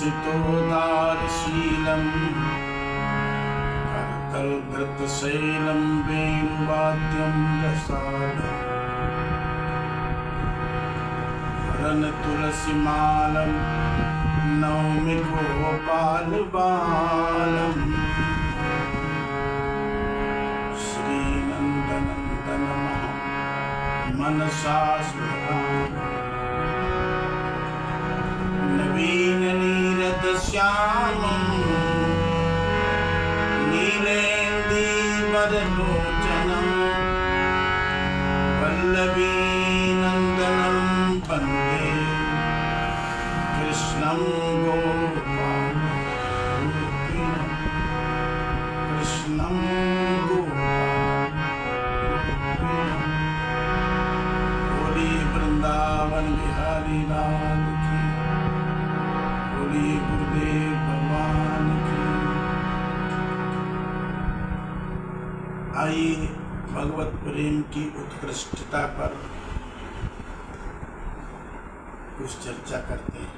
हर्षितोदारशीलं करतलधृतशैलं वेणुवाद्यं रसालं वरनतुलसीमालं नौमि गोपालबालम् श्रीनन्दनन्दनमहं मनसा स्मरामि नवीननीरदश्यामं नीलेन्दीवरलोचनं वल्लवीनन्दनं वन्दे कृष्णं गोपालरूपिणं कृष्णं गोपालरूपिणं। बोलिए वृंदावन बिहारी लाल की, बोलिए गुरुदेव भगवान की। आइए भगवत प्रेम की उत्कृष्टता पर कुछ चर्चा करते हैं।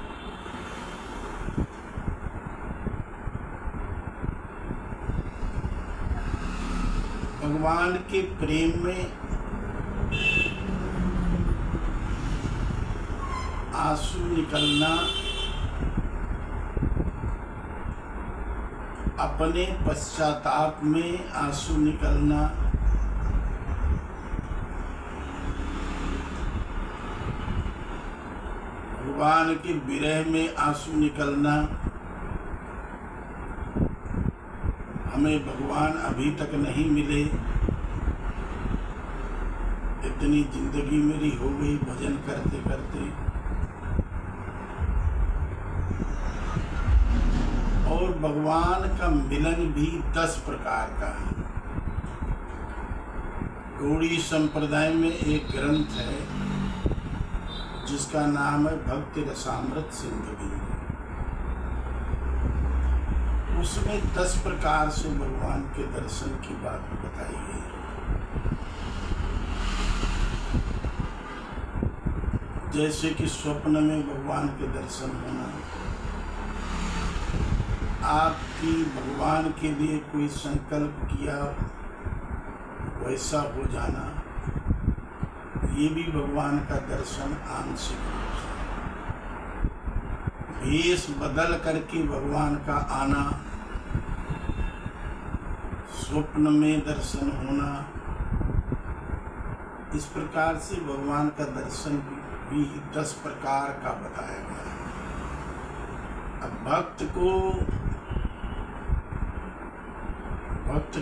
भगवान के प्रेम में आंसू निकलना, अपने पश्चाताप में आंसू निकलना, भगवान के विरह में आंसू निकलना, हमें भगवान अभी तक नहीं मिले, इतनी जिंदगी मेरी हो गई भजन करते करते, और भगवान का मिलन भी 10 प्रकार का है। गौड़ी संप्रदाय में एक ग्रंथ है जिसका नाम है भक्ति रसामृत सिंधु बिंदु। उसमें 10 प्रकार से भगवान के दर्शन की बात बताई गई। जैसे कि स्वप्न में भगवान के दर्शन होना, आपकी भगवान के लिए कोई संकल्प किया वैसा हो जाना, ये भी भगवान का दर्शन आंशिक रूप से। भेष बदल करके भगवान का आना, स्वप्न में दर्शन होना, इस प्रकार से भगवान का दर्शन भी 10 प्रकार का बताया गया है। अब भक्त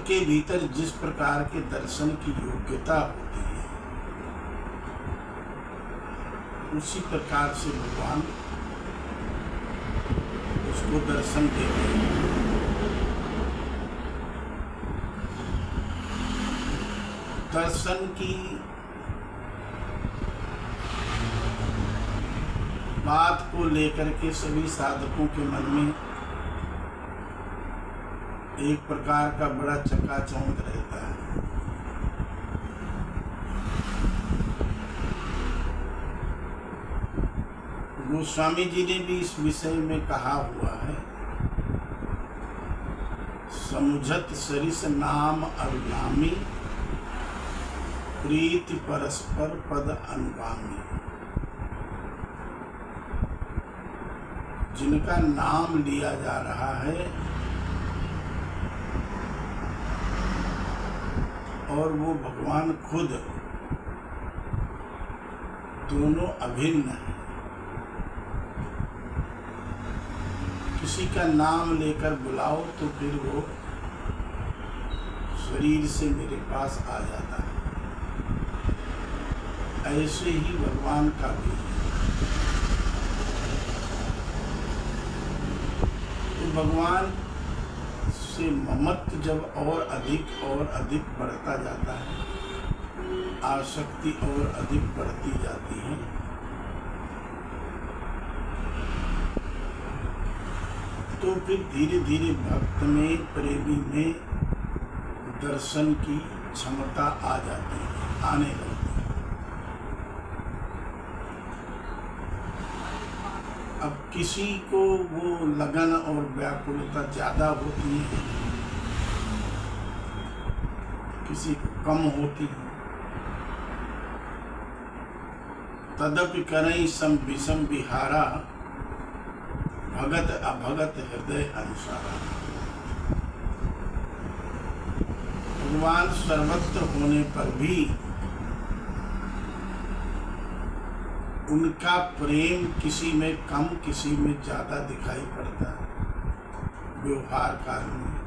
के भीतर जिस प्रकार के दर्शन की योग्यता होती है, उसी प्रकार से भगवान उसको दर्शन देते हैं। दर्शन की बात को लेकर के सभी साधकों के मन में एक प्रकार का बड़ा चकाचौंध रहता है। गोस्वामी जी ने भी इस विषय में कहा हुआ है, समुझत सरिस नाम अनुगामी, प्रीति परस्पर पद अनुगामी। जिनका नाम लिया जा रहा है और वो भगवान खुद, दोनों अभिन्न हैं। किसी का नाम लेकर बुलाओ तो फिर वो शरीर से मेरे पास आ जाता है। ऐसे ही भगवान का भी है। तो भगवान से ममत्व जब और अधिक बढ़ता जाता है, आसक्ति और अधिक बढ़ती जाती है, तो फिर धीरे धीरे भक्त में, प्रेमी में दर्शन की क्षमता आ जाती है, आने लगती है। अब किसी को वो लगन और व्याकुलता ज़्यादा होती है, किसी को कम होती है। तदपि करई सम विषम विहारा, भगत अभगत हृदय अनुसारा। भगवान सर्वत्र होने पर भी उनका प्रेम किसी में कम किसी में ज़्यादा दिखाई पड़ता है। व्यवहार काल में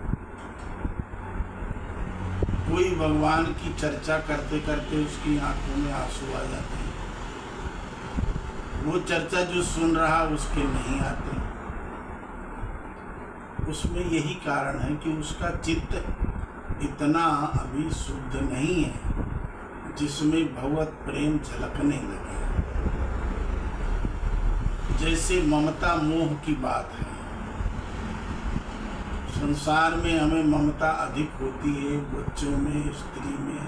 कोई भगवान की चर्चा करते करते उसकी आंखों में आंसू आ जाते हैं, वो चर्चा जो सुन रहा उसके नहीं आते। उसमें यही कारण है कि उसका चित्त इतना अभी शुद्ध नहीं है जिसमें भगवत प्रेम झलकने लगे। जैसे ममता मोह की बात है, संसार में हमें ममता अधिक होती है, बच्चों में, स्त्री में,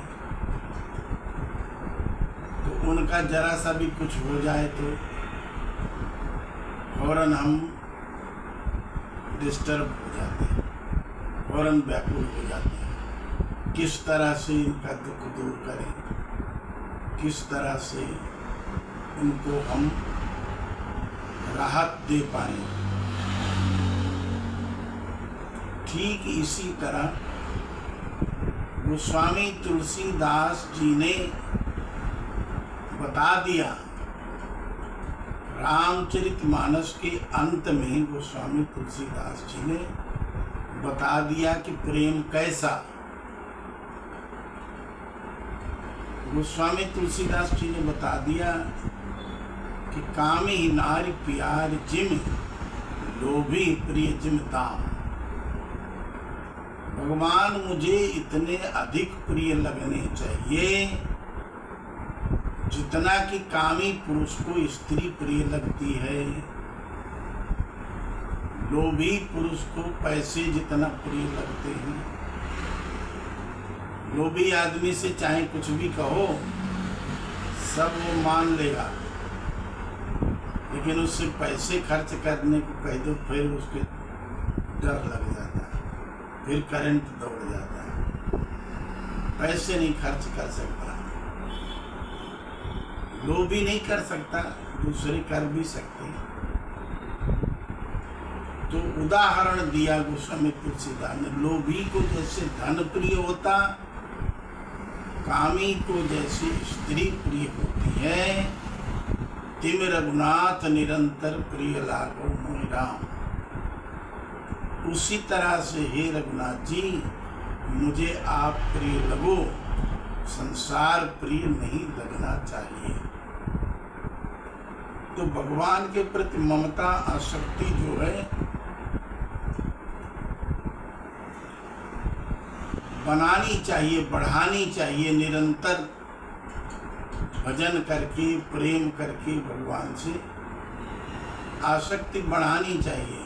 तो उनका जरा सा भी कुछ हो जाए तो फौरन हम डिस्टर्ब हो जाते हैं, फौरन व्याकुल हो जाते हैं। किस तरह से इनका दुख दूर करें, किस तरह से इनको हम राहत दे पाए। ठीक इसी तरह गोस्वामी तुलसीदास जी ने बता दिया, रामचरितमानस के अंत में गोस्वामी तुलसीदास जी ने बता दिया कि प्रेम कैसा। गोस्वामी तुलसीदास जी ने बता दिया कि कामी नारी प्यार जिम, लोभी प्रिय जिम दाम। भगवान मुझे इतने अधिक प्रिय लगने चाहिए जितना कि कामी पुरुष को स्त्री प्रिय लगती है, लोभी पुरुष को पैसे जितना प्रिय लगते हैं। लोभी आदमी से चाहे कुछ भी कहो सब वो मान लेगा, लेकिन उससे पैसे खर्च करने को कह दो फिर उसके डर लग जाता है, फिर करंट दौड़ जाता है। पैसे नहीं खर्च कर सकता, लोभी नहीं कर सकता, दूसरे कर भी सकते हैं। तो उदाहरण दिया गोस्वामी तुलसीदास ने, लोभी को जैसे धन प्रिय होता, कामी को जैसे स्त्री प्रिय होती है, तिम रघुनाथ निरंतर प्रिय लागो मोहि राम। उसी तरह से हे रघुनाथ जी, मुझे आप प्रिय लगो, संसार प्रिय नहीं लगना चाहिए। तो भगवान के प्रति ममता आसक्ति जो है बनानी चाहिए, बढ़ानी चाहिए। निरंतर भजन करके, प्रेम करके भगवान से आसक्ति बढ़ानी चाहिए।